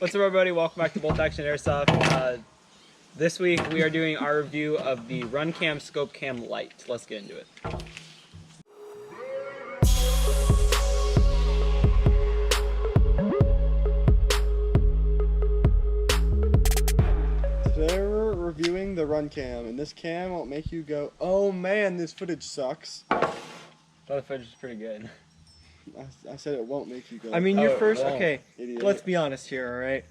What's up, everybody? Welcome back to Bolt Action Airsoft. This week we are doing our review of the RunCam Scope Cam Lite. Let's get into it. Today we're reviewing the RunCam, and this cam won't make you go, oh man, this footage sucks. I thought the footage was pretty good. I said it won't make you go. I mean, your first, okay, idiot. let's be honest here, alright?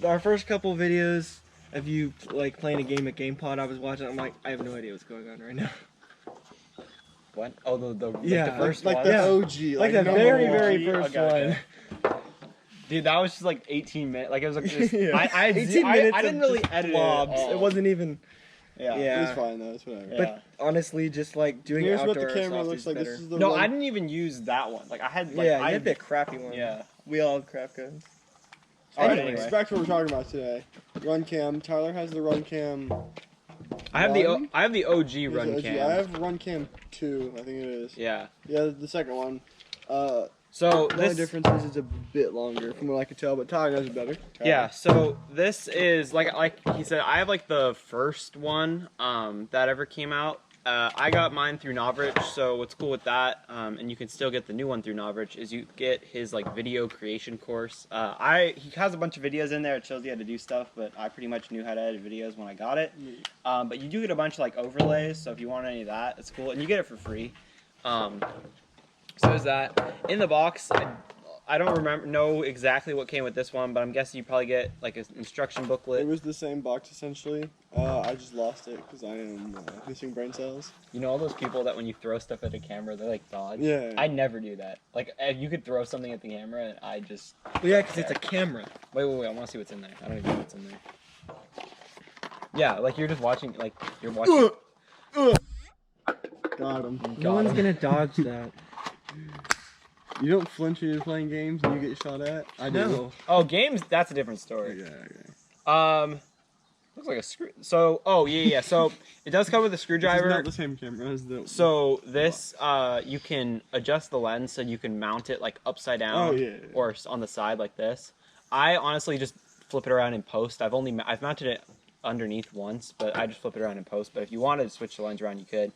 Our first couple of videos of you, like, playing a game at GamePod, I was watching, I'm like, I have no idea what's going on right now. What? Oh, the first one? like the OG. Like the very first okay. one. Dude, that was just like 18 minutes. Like, it was like just, Yeah. 18 minutes I didn't really edit blobs. it. It wasn't even, Yeah. It was fine though, it's whatever. Yeah. but honestly, just like doing Here's outdoor what the camera airsoft looks is like. better. This is the No, run I didn't even use that one. Like, I had like, yeah, you had that crappy one. Yeah. We all had crap guns. Alright, Anyways, anyway. back to what we're talking about today. RunCam. Tyler has the RunCam. I have the OG Here's the RunCam. I have RunCam 2, I think it is. Yeah. Yeah, the second one. So The only this difference is it's a bit longer from what I could tell, but Tyler knows it better. Yeah, so this is like he said, I have like the first one that ever came out. I got mine through Novrich, so what's cool with that, and you can still get the new one through Novrich, is you get his like video creation course. He has a bunch of videos in there. It shows you how to do stuff, but I pretty much knew how to edit videos when I got it. But you do get a bunch of like overlays, so if you want any of that, it's cool, and you get it for free. So is that in the box. I don't know exactly what came with this one, but I'm guessing you probably get like an instruction booklet. It was the same box essentially. I just lost it because I am missing brain cells. You know all those people that when you throw stuff at a camera, they like dodge? Yeah. I never do that. Like, you could throw something at the camera and I just... Well, yeah, because it's a camera. Wait, I want to see what's in there. I don't even know what's in there. Yeah, like you're just watching, like, you're watching... Got him. No one's gonna dodge that. You don't flinch when you're playing games and you get shot at? I do. No. Oh, games, that's a different story. Okay. Looks like a screw... So, oh, yeah. So, it does come with a This screwdriver. is not the same camera as the... So this, you can adjust the lens so you can mount it like upside down or on the side like this. I honestly just flip it around in post. I've mounted it underneath once, but I just flip it around in post. But if you wanted to switch the lens around, you could.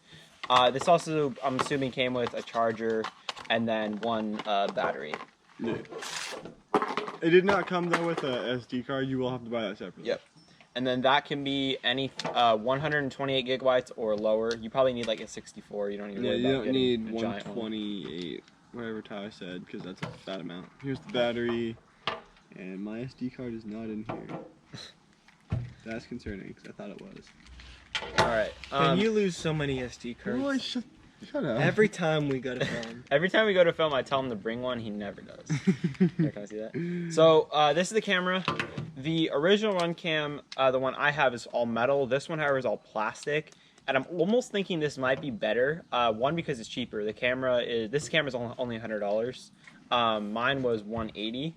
This also, I'm assuming, came with a charger and then one battery. Yeah. It did not come though with a SD card. You will have to buy that separately. Yep. And then that can be any 128 gigabytes or lower. You probably need like a 64. You don't need to worry you about don't getting need a giant one. 128, whatever Tyler said, because that's a fat amount. Here's the battery, and my SD card is not in here. That's concerning, because I thought it was. All right. And you lose so many SD cards. Oh, shut up. Every time we go to film. Every time we go to film, I tell him to bring one. He never does. Here, can I see that? So this is the camera. The original RunCam, the one I have, is all metal. This one, however, is all plastic. And I'm almost thinking this might be better. One, because it's cheaper. This camera is only $100. Mine was $180.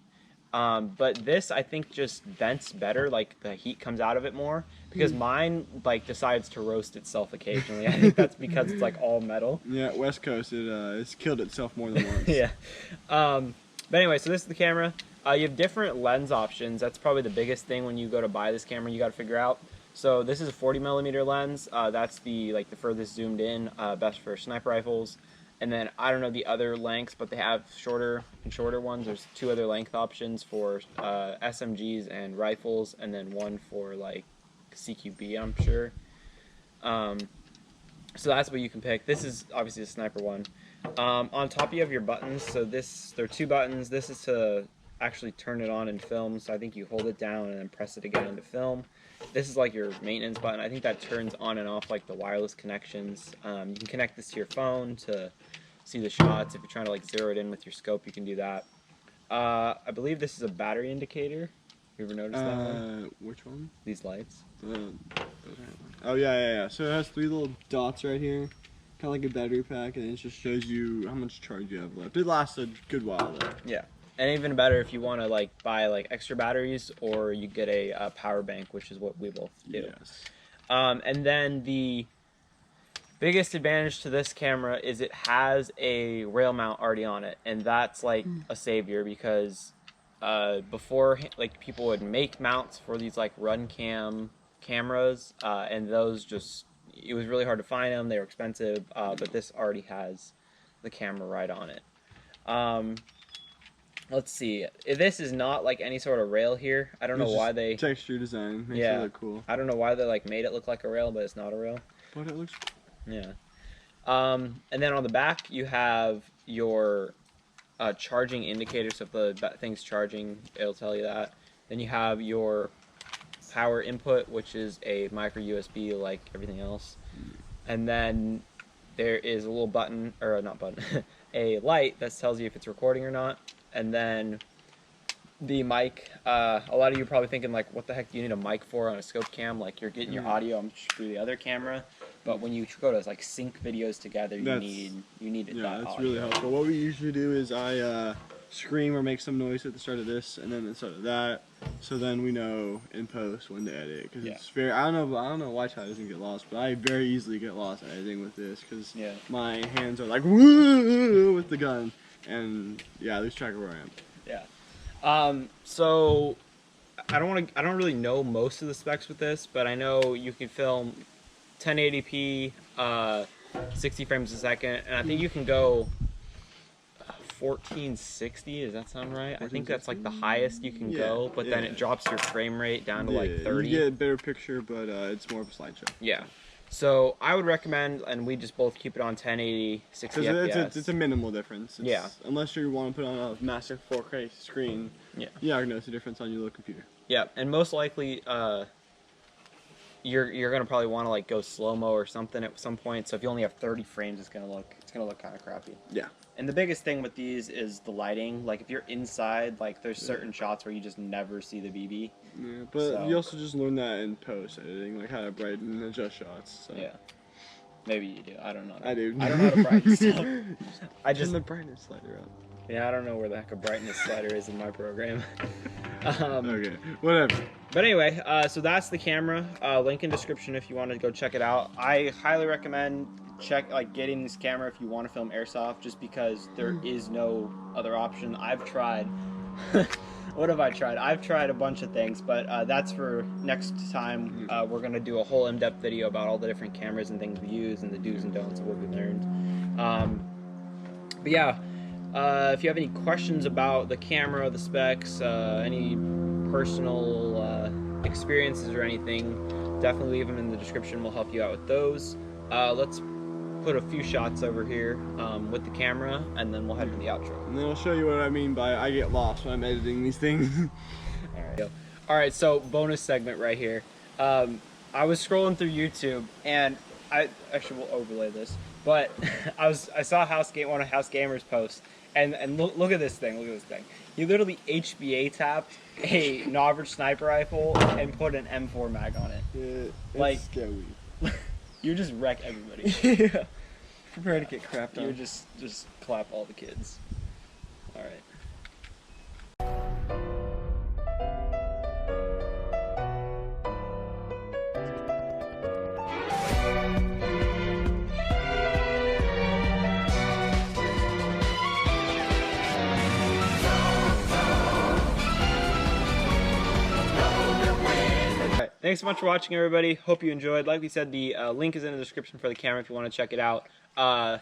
But this, I think, just vents better. Like, the heat comes out of it more. Because mine, like, decides to roast itself occasionally. I think that's because it's, like, all metal. Yeah, West Coast, it's killed itself more than once. Yeah. But anyway, so this is the camera. You have different lens options. That's probably the biggest thing when you go to buy this camera you got to figure out. So this is a 40mm lens. That's the furthest zoomed in, best for sniper rifles. And then I don't know the other lengths, but they have shorter and shorter ones. There's 2 other length options for SMGs and rifles, and then one for like CQB, I'm sure. So that's what you can pick. This is obviously a sniper one. On top you have your buttons. So there are 2 buttons. This is to actually turn it on and film. So I think you hold it down and then press it again to film. This is like your maintenance button. I think that turns on and off like the wireless connections. You can connect this to your phone to see the shots. If you're trying to like zero it in with your scope, you can do that. I believe this is a battery indicator. You ever noticed that one? Which one? These lights. Oh yeah. So it has 3 little dots right here, kind of like a battery pack, and it just shows you how much charge you have left. It lasts a good while though. Yeah. And even better if you want to like buy like extra batteries, or you get a power bank, which is what we both do. Yes. And then the biggest advantage to this camera is it has a rail mount already on it, and that's like a savior, because before, like, people would make mounts for these like RunCam cameras, and those just, it was really hard to find them. They were expensive, but this already has the camera right on it. Let's see. This is not like any sort of rail here. I don't know why they texture design makes yeah, it look cool. I don't know why they like made it look like a rail, but it's not a rail. But it looks cool. Yeah. And then on the back you have your charging indicator. So if the thing's charging, it'll tell you that. Then you have your power input, which is a micro USB like everything else. And then there is a little button, or not button, a light that tells you if it's recording or not. And then the mic, a lot of you are probably thinking like, what the heck do you need a mic for on a scope cam? Like, you're getting your audio through the other camera, but when you go to like sync videos together, you need it. Yeah, that's really helpful. What we usually do is I scream or make some noise at the start of this and then the start of that, so then we know in post when to edit. Because it's very, I don't know why Ty doesn't get lost, but I very easily get lost editing with this because my hands are like woo with the gun, and I lose track of where I am. Yeah. So I don't really know most of the specs with this, but I know you can film 1080p, 60 frames a second, and I think you can go 1460. Does that sound right? I think that's like the highest you can go, but then it drops your frame rate down to like 30. You get a better picture, but it's more of a slideshow. Yeah. So I would recommend, and we just both keep it on 1080, 60 FPS. It's a minimal difference. Unless you want to put on a massive 4K screen, you're not going to notice the difference on your little computer. Yeah, and most likely, you're gonna probably want to like go slow-mo or something at some point. So if you only have 30 frames, it's gonna look kind of crappy. Yeah. And the biggest thing with these is the lighting. Like if you're inside, like there's certain shots where you just never see the BB. Yeah, but you also just learn that in post editing, like how to brighten and adjust shots. So. Yeah. Maybe you do. I don't know. I do. I don't know how to brighten stuff. Turn the brightness slider up. Yeah, I don't know where the heck a brightness slider is in my program. Okay, whatever. But anyway, so that's the camera. Link in description if you want to go check it out. I highly recommend getting this camera if you want to film airsoft, just because there is no other option. I've tried. What have I tried? I've tried a bunch of things, but that's for next time. We're gonna do a whole in-depth video about all the different cameras and things we use and the do's and don'ts of what we learned. But yeah. If you have any questions about the camera, the specs, any personal experiences or anything, definitely leave them in the description. We'll help you out with those. Let's put a few shots over here with the camera, and then we'll head to the outro. And then I'll show you what I mean by I get lost when I'm editing these things. Alright, so bonus segment right here. I was scrolling through YouTube, and I actually will overlay this, but I saw one of House Gamer's posts. And look at this thing. Look at this thing. He literally HBA tapped a Novice sniper rifle and put an M4 mag on it. Yeah, like scary. You just wreck everybody. Yeah. Prepare to get crapped on. You just clap all the kids. All right. Thanks so much for watching, everybody. Hope you enjoyed. Like we said, the link is in the description for the camera if you want to check it out.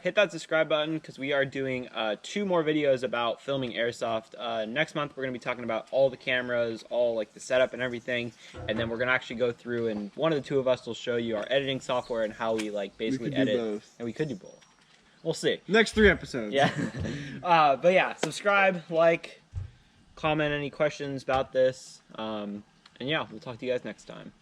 Hit that subscribe button because we are doing 2 more videos about filming airsoft. Next month we're going to be talking about all the cameras, all like the setup and everything, and then we're going to actually go through, and one of the 2 of us will show you our editing software and how we like basically edit. Both. And we could do both. We'll see. Next 3 episodes. Yeah. But yeah, subscribe, like, comment any questions about this. And yeah, we'll talk to you guys next time.